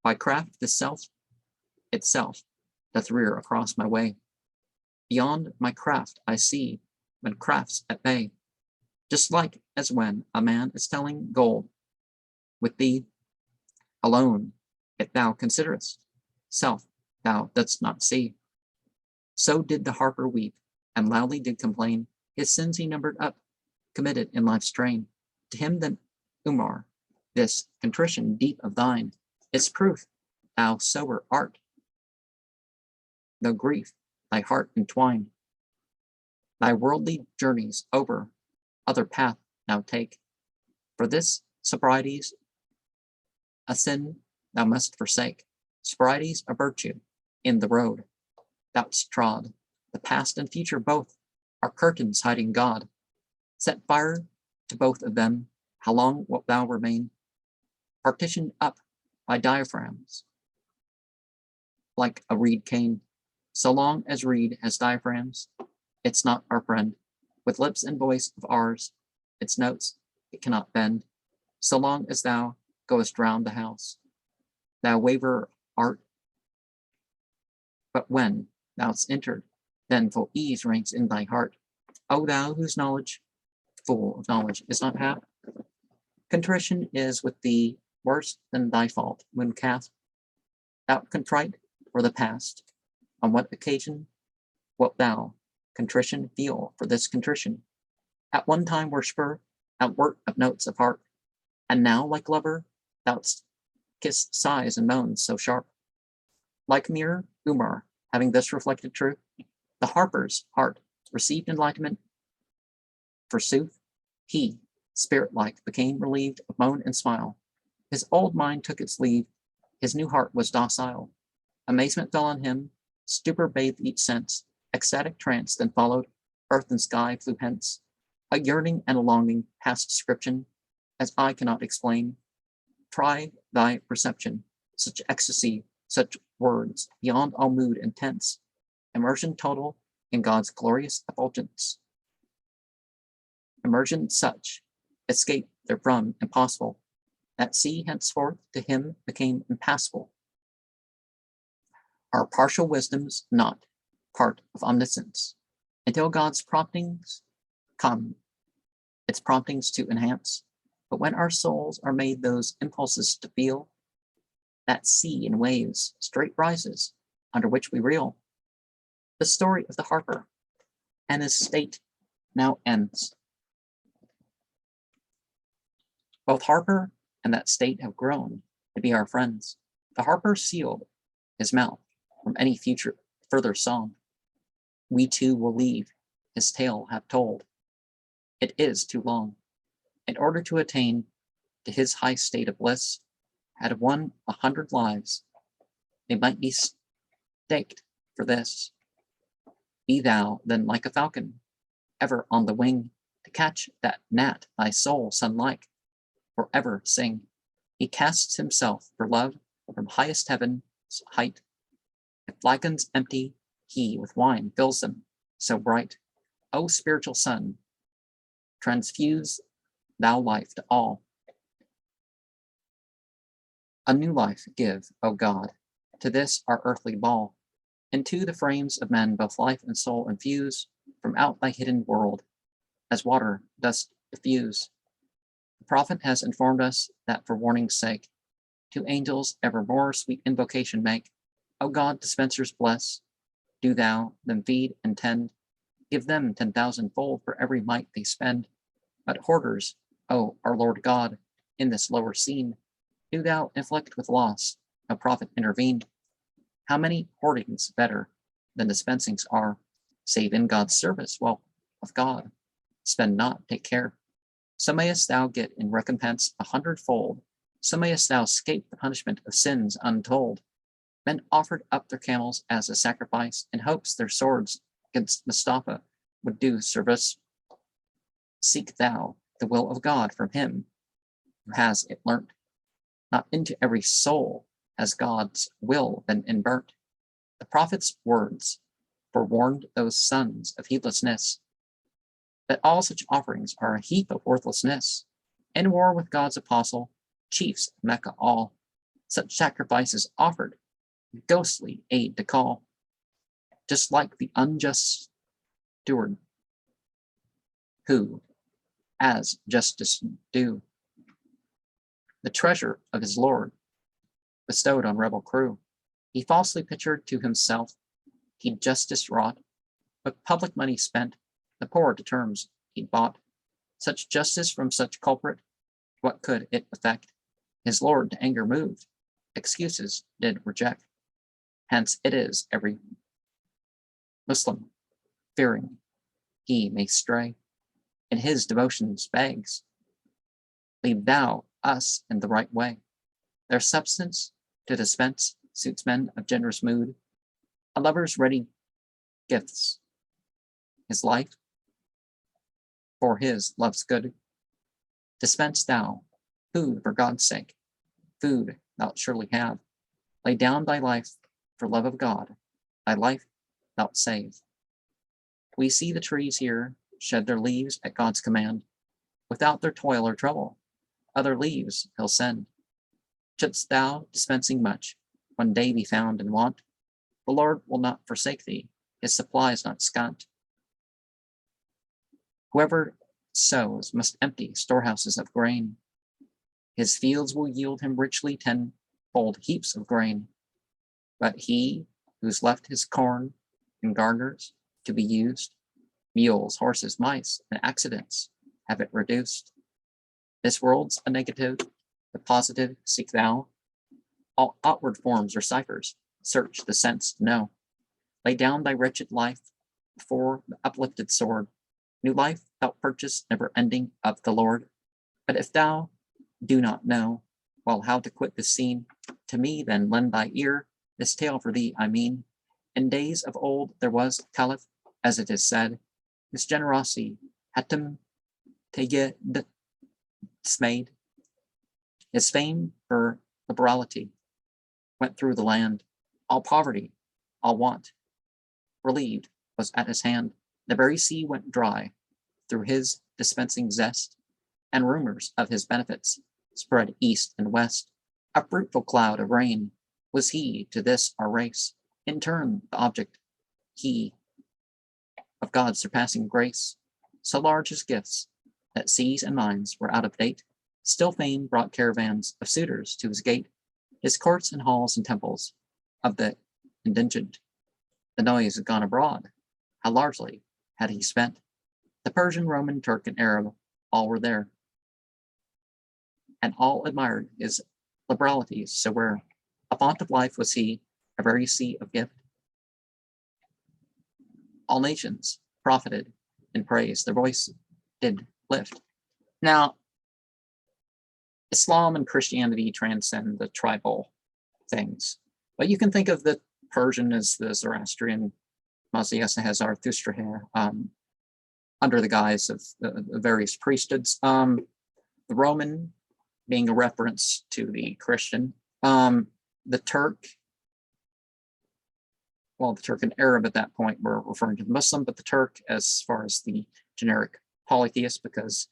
By craft the self itself doth rear across my way. Beyond my craft I see when craft's at bay, just like as when a man is telling gold with thee alone, if thou considerest self thou dost not see. So did the Harper weep, and loudly did complain his sins he numbered up, committed in life's train. To him then Umar, this contrition deep of thine is proof thou sober art, though grief thy heart entwine. Thy worldly journeys over, other path now take. For this sobriety's a sin thou must forsake. Sobriety's a virtue in the road thou'st trod. The past and future both are curtains hiding God. Set fire to both of them. How long wilt thou remain partitioned up by diaphragms like a reed cane? So long as reed has diaphragms, it's not our friend. With lips and voice of ours, its notes it cannot bend. So long as thou goest round the house, thou waverer art. But when thou'st entered, then full ease reigns in thy heart. O thou whose knowledge, full of knowledge, is not half. Contrition is with thee worse than thy fault when cast. Thou contrite for the past. On what occasion wilt thou contrition feel for this contrition? At one time worshipper, outwort of notes of harp, and now like lover, thou'st kiss sighs and moans so sharp. Like mirror, Umar, having thus reflected truth, the Harper's heart received enlightenment. Forsooth, he, spirit-like, became relieved of moan and smile. His old mind took its leave, his new heart was docile. Amazement fell on him, stupor bathed each sense, ecstatic trance then followed, earth and sky flew hence. A yearning and a longing past description, as I cannot explain. Try thy perception, such ecstasy, such words, beyond all mood and tense, immersion total in God's glorious effulgence. Immersion such, escape therefrom impossible, that sea henceforth to him became impassable. Our partial wisdom's not part of omniscience, until God's promptings come, its promptings to enhance. But when our souls are made those impulses to feel, that sea in waves straight rises, under which we reel. The story of the Harper and his state now ends. Both Harper and that state have grown to be our friends. The Harper sealed his mouth from any future further song. We too will leave, his tale have told. It is too long. In order to attain to his high state of bliss, had won 100 lives, they might be staked for this. Be thou then like a falcon, ever on the wing, to catch that gnat thy soul sun-like, forever sing. He casts himself for love from highest heaven's height. If flagons empty, he with wine fills them, so bright. O spiritual sun, transfuse thou life to all. A new life give, O God, to this our earthly ball. Into the frames of men both life and soul infuse, from out thy hidden world, as water dost diffuse. The prophet has informed us that for warning's sake, to angels evermore sweet invocation make. O God, dispensers bless, do thou them feed and tend, give them 10,000-fold for every mite they spend. But hoarders, O our Lord God, in this lower scene, do thou inflict with loss, no prophet intervene. How many hoardings better than dispensings are, save in God's service, wealth of God. Spend not, take care. So mayest thou get in recompense 100-fold. So mayest thou escape the punishment of sins untold. Men offered up their camels as a sacrifice in hopes their swords against Mustafa would do service. Seek thou the will of God from him who has it learnt. Not into every soul has God's will been inburnt. The prophet's words forewarned those sons of heedlessness, that all such offerings are a heap of worthlessness. In war with God's apostle, chiefs of Mecca all, such sacrifices offered, ghostly aid to call, just like the unjust steward, who, as justice due, the treasure of his lord bestowed on rebel crew, he falsely pictured to himself he'd justice wrought, but public money spent, the poor to terms he'd bought. Such justice from such culprit, what could it effect? His lord to anger moved, excuses did reject. Hence it is every Muslim, fearing he may stray, in his devotions begs, lead thou us in the right way. Their substance to dispense suits men of generous mood, a lover's ready gifts, his life for his love's good. Dispense thou food for God's sake, food thou'lt surely have. Lay down thy life for love of God, thy life thou'lt save. We see the trees here shed their leaves at God's command, without their toil or trouble. Other leaves he'll send. Shouldst thou, dispensing much, one day be found in want, the Lord will not forsake thee, his supply is not scant. Whoever sows must empty storehouses of grain. His fields will yield him richly tenfold heaps of grain. But he who's left his corn in garners to be used, mules, horses, mice, and accidents have it reduced. This world's a negative, the positive seek thou. All outward forms are ciphers, search the sense to know. Lay down thy wretched life before the uplifted sword. New life thou purchase, never ending of the Lord. But if thou do not know, well, how to quit this scene, to me then lend thy ear, this tale for thee I mean. In days of old there was a caliph, as it is said, his generosity hatem tege dismayed. His fame for liberality went through the land. All poverty, all want, relieved was at his hand. The very sea went dry through his dispensing zest, and rumors of his benefits spread east and west. A fruitful cloud of rain was he to this our race, in turn the object he of God's surpassing grace. So large his gifts that seas and mines were out of date, still fame brought caravans of suitors to his gate. His courts and halls and temples of the indigent, the noise had gone abroad. How largely had he spent? The Persian, Roman, Turk, and Arab, all were there, and all admired his liberalities so rare. A font of life was he, a very sea of gift. All nations profited in praise, their voice did lift. Now, Islam and Christianity transcend the tribal things, but you can think of the Persian as the Zoroastrian, Maziasa has Zarathustra, under the guise of the various priesthoods. The Roman being a reference to the Christian. The Turk, well, the Turk and Arab at that point were referring to the Muslim, but the Turk as far as the generic polytheist, because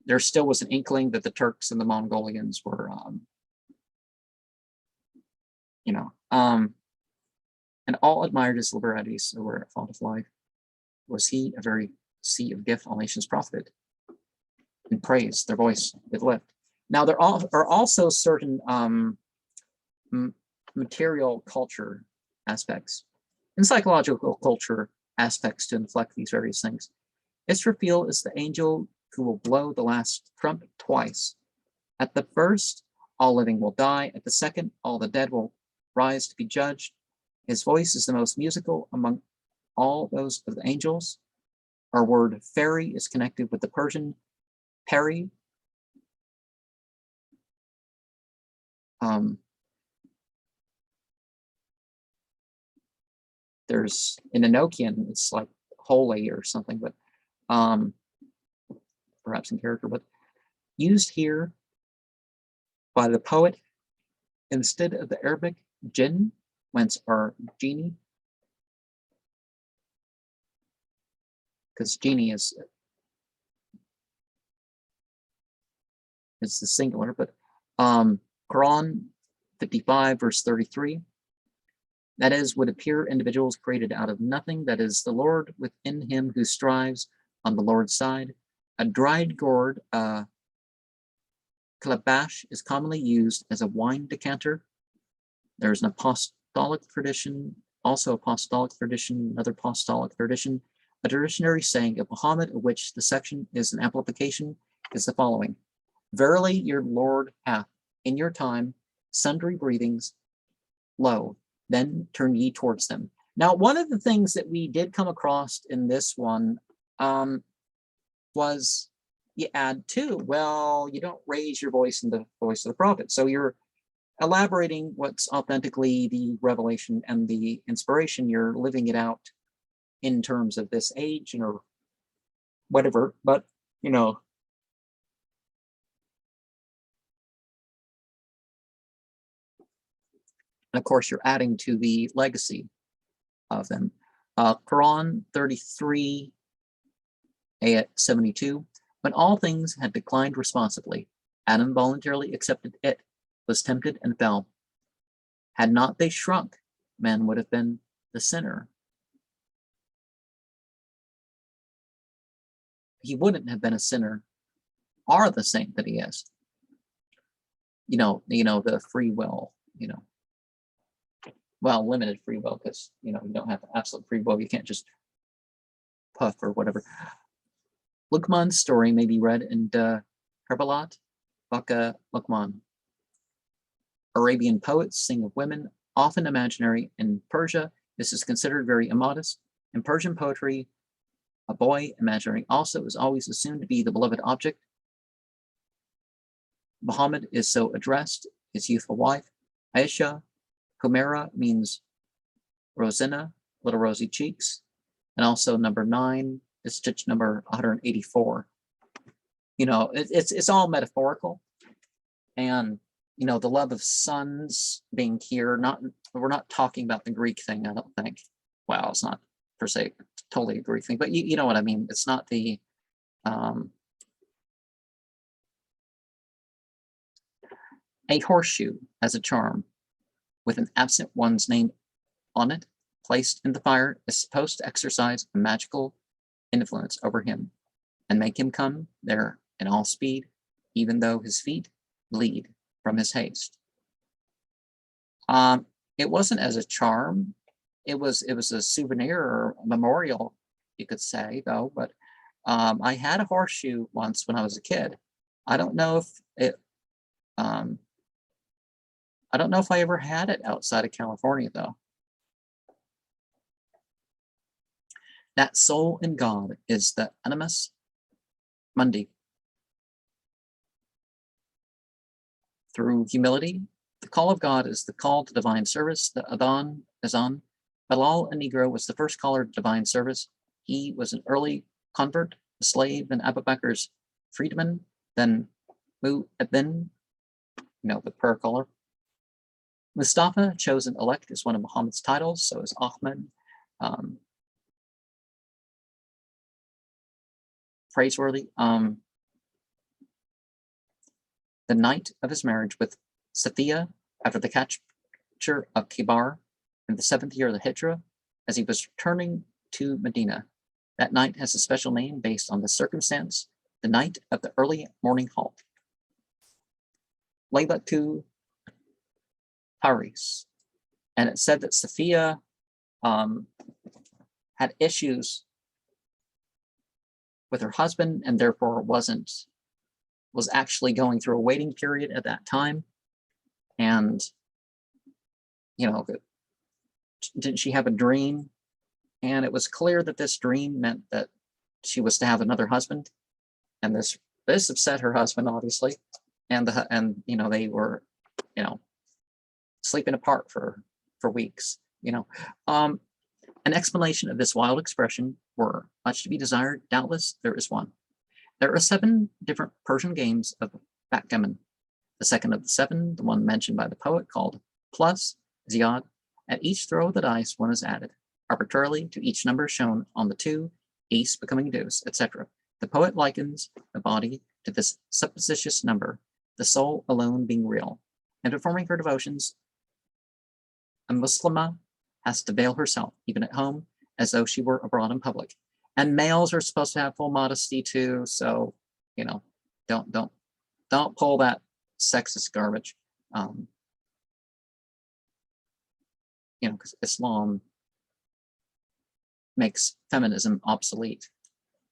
there still was an inkling that the Turks and the Mongolians were, and all admired his liberalities, so were a font of life. Was he a very sea of gift, all nations profited in praise, their voice did lift. Now there are also certain material culture aspects and psychological culture aspects to inflect these various things. Israfil is the angel who will blow the last trumpet twice. At the first, all living will die. At the second, all the dead will rise to be judged. His voice is the most musical among all those of the angels. Our word fairy is connected with the Persian peri. There's in Enochian, it's like holy or something, but perhaps in character, but used here by the poet instead of the Arabic jinn, whence are genie, because genie is the singular, but Quran 55 verse 33, that is, would appear individuals created out of nothing, that is the Lord within him who strives on the Lord's side. A dried gourd, calabash, is commonly used as a wine decanter. There's an apostolic tradition, also apostolic tradition, another apostolic tradition. A traditionary saying of Muhammad, of which the section is an amplification, is the following: verily your Lord hath in your time sundry breathings, lo, then turn ye towards them. Now, one of the things that we did come across in this one was you add to, well, you don't raise your voice in the voice of the prophet. So you're elaborating what's authentically the revelation and the inspiration. You're living it out in terms of this age or whatever, but you know, and of course you're adding to the legacy of them. Quran 33 ayat 72, when all things had declined responsibly, Adam voluntarily accepted it, was tempted and fell. Had not they shrunk, man would have been the sinner. He wouldn't have been a sinner or the saint that he is. You know, the free will, well, limited free will, because you don't have absolute free will. You can't just puff or whatever. Luqman's story may be read in Herbalat, Baka Luqman. Arabian poets sing of women, often imaginary. In Persia, this is considered very immodest. In Persian poetry, a boy, imaginary also, is always assumed to be the beloved object. Muhammad is so addressed, his youthful wife, Aisha. Humera means Rosina, little rosy cheeks. And also number 9 is stitch number 184. It's all metaphorical. And the love of sons being here, we're not talking about the Greek thing, I don't think. Well, it's not per se totally a Greek thing, but you know what I mean. It's not the a horseshoe as a charm with an absent one's name on it, placed in the fire, is supposed to exercise a magical influence over him and make him come there in all speed, even though his feet bleed from his haste. It wasn't as a charm. It was a souvenir or a memorial, you could say, though. But I had a horseshoe once when I was a kid. I don't know if it. I don't know if I ever had it outside of California, though. That soul in God is the animus mundi. Through humility, the call of God is the call to divine service. The Azan. Bilal, a Negro, was the first caller to divine service. He was an early convert, a slave, and Abu Bakr's freedman, then Mu'adhin, the prayer caller. Mustafa, chosen elect, is one of Muhammad's titles, so is Ahmed. Praiseworthy. The night of his marriage with Safiya, after the capture of Kibar in the 7th year of the Hijra, as he was returning to Medina. That night has a special name based on the circumstance, the night of the early morning halt. Laylatu Paris. And it said that Safiya had issues with her husband and therefore was actually going through a waiting period at that time. And, didn't she have a dream? And it was clear that this dream meant that she was to have another husband. And this upset her husband, obviously. And they were, sleeping apart for weeks, An explanation of this wild expression were much to be desired. Doubtless there is one. There are 7 different Persian games of backgammon. The second of the 7, the one mentioned by the poet, called plus ziyad. At each throw of the dice, one is added arbitrarily to each number shown on the 2, ace becoming deuce, etc. The poet likens the body to this supposititious number, the soul alone being real. In performing her devotions, a Muslimah has to veil herself, even at home, as though she were abroad in public. And males are supposed to have full modesty too, so don't pull that sexist garbage. Because Islam makes feminism obsolete.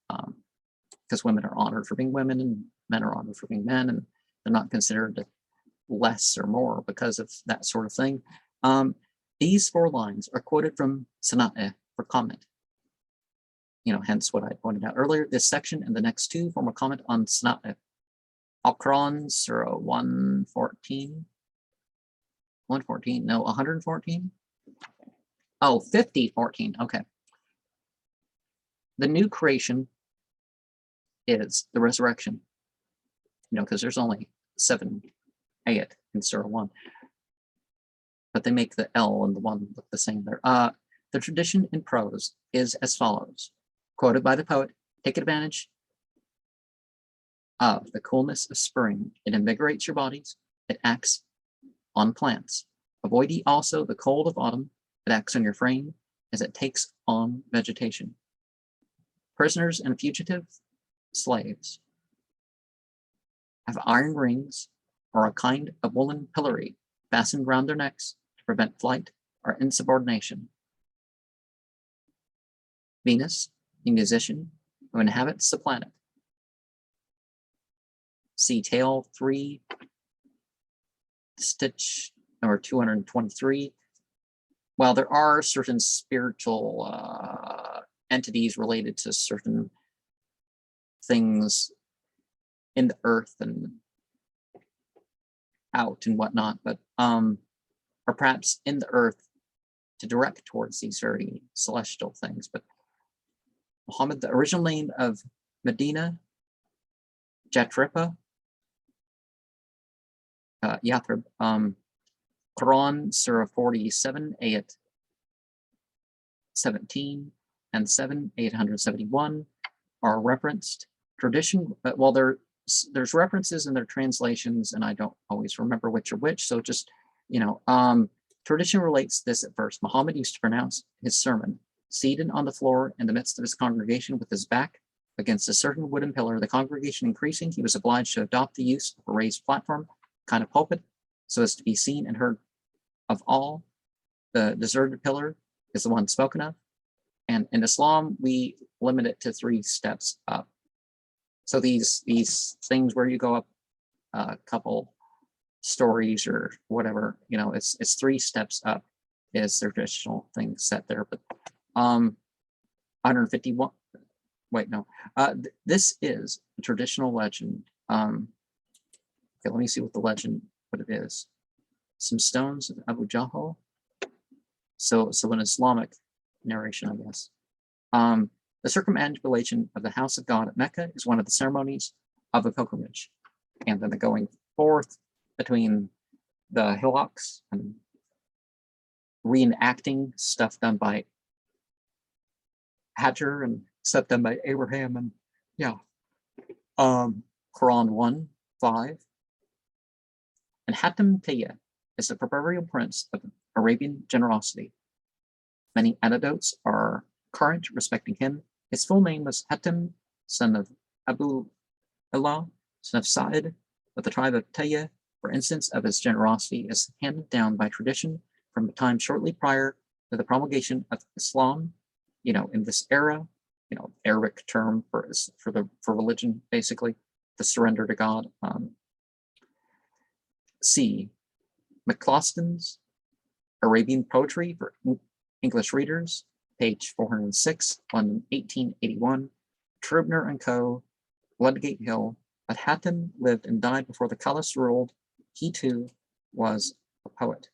Because women are honored for being women and men are honored for being men, and they're not considered less or more because of that sort of thing. These 4 lines are quoted from Sana'eh for comment. Hence what I pointed out earlier. This section and the next 2 form a comment on Sana'eh. Al-Quran, Surah 114. 114, no, 114? Oh, 50:14, okay. The new creation is the resurrection. Because there's only 7 ayat in Surah 1. But they make the L and the 1 look the same there. The tradition in prose is as follows. Quoted by the poet, take advantage of the coolness of spring. It invigorates your bodies. It acts on plants. Avoid ye also the cold of autumn. It acts on your frame as it takes on vegetation. Prisoners and fugitive slaves have iron rings or a kind of woolen pillory fastened round their necks to prevent flight or insubordination. Venus, the musician who inhabits the planet. See tale 3, stitch number 223. While there are certain spiritual entities related to certain things in the earth and out and whatnot, but or perhaps in the earth to direct towards these very celestial things. But Muhammad, the original name of Medina, Jatripa, Yathrib, Quran, Surah 47, ayat 17 and 7, 871 are referenced. Tradition, well, there's references in their translations, and I don't always remember which are which. So just, tradition relates this at first. Muhammad used to pronounce his sermon seated on the floor in the midst of his congregation with his back against a certain wooden pillar. The congregation increasing, he was obliged to adopt the use of a raised platform, kind of pulpit, so as to be seen and heard of all. The deserted pillar is the one spoken of. And in Islam, we limit it to 3 steps up. So these things where you go up a couple stories or whatever, it's 3 steps up is the traditional thing set there. But 151, wait, no. This is a traditional legend. Okay, let me see what it is. Some stones of Abu Jahl. So an Islamic narration, I guess. The circumambulation of the house of God at Mecca is one of the ceremonies of a pilgrimage. And then the going forth between the hillocks and reenacting stuff done by Hajar and stuff done by Abraham, and Quran 1:5. And Hatem Tayyah is the proverbial prince of Arabian generosity. Many anecdotes are current respecting him. His full name was Hatem, son of Abu Ilah, son of Sa'id, of the tribe of Tayyah. For instance of his generosity is handed down by tradition from a time shortly prior to the promulgation of Islam. In this era, Arabic term for religion, basically, the surrender to God. C. McCloston's Arabian Poetry for English Readers, page 406, London, 1881. Trubner and Co., Ludgate Hill. But Hatton lived and died before the caliphs ruled. He too was a poet.